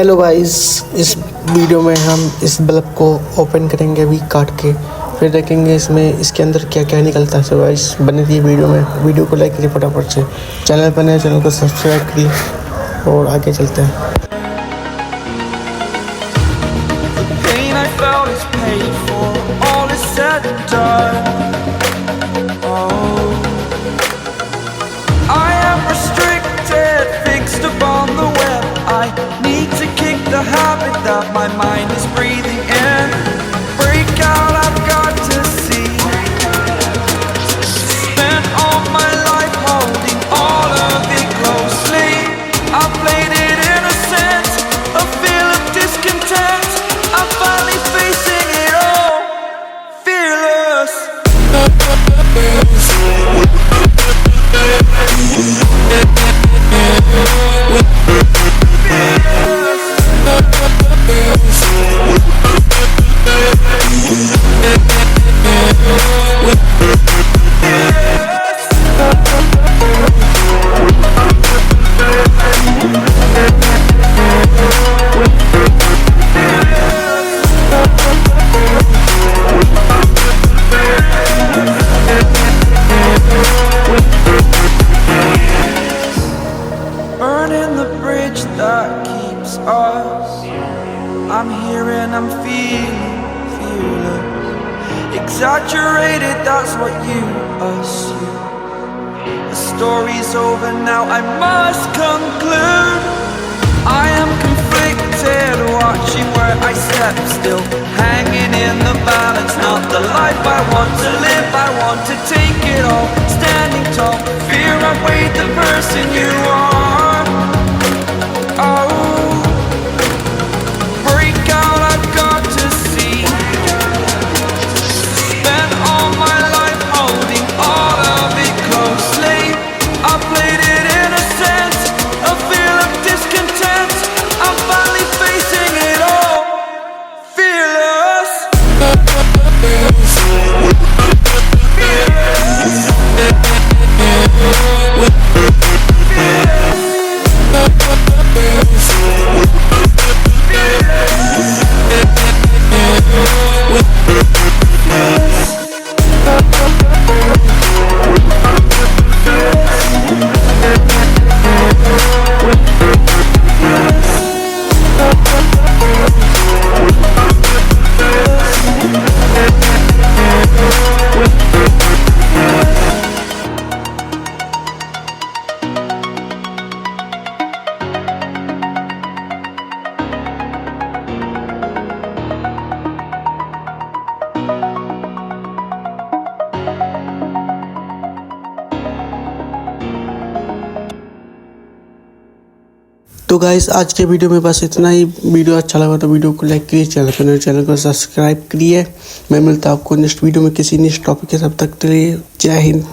Hello guys, इस video में हम इस बल्ब को ओपन करेंगे अभी काट के, फिर देखेंगे इसके अंदर क्या क्या निकलता है। सो गाइस बने रहिए वीडियो में। वीडियो को लाइक करिए फटाफट से, चैनल पर नए चैनल को सब्सक्राइब करिए और आगे चलते हैं। The habit that my mind is breathing in. Break out, I've got to see. Spent all my life holding all of it closely. I played it innocent, a feel of discontent. I'm finally facing it all, fearless. Burning the bridge that keeps us. I'm here and I'm feeling fearless. Exaggerated, that's what you assume. The story's over now, I must conclude. I am conflicted, watching where I step still, hanging in the balance. Not the life I want to live, I want to take it all. Standing tall, fear outweighed the person you are. तो guys आज के video में बस इतना ही। Video अच्छा लगा तो video को लाइक करिए, चैनल को सब्सक्राइब करिए। मैं मिलता हूँ आपको नेक्स्ट वीडियो में किसी नेक्स्ट टॉपिक के। तब तक के लिए जय हिंद।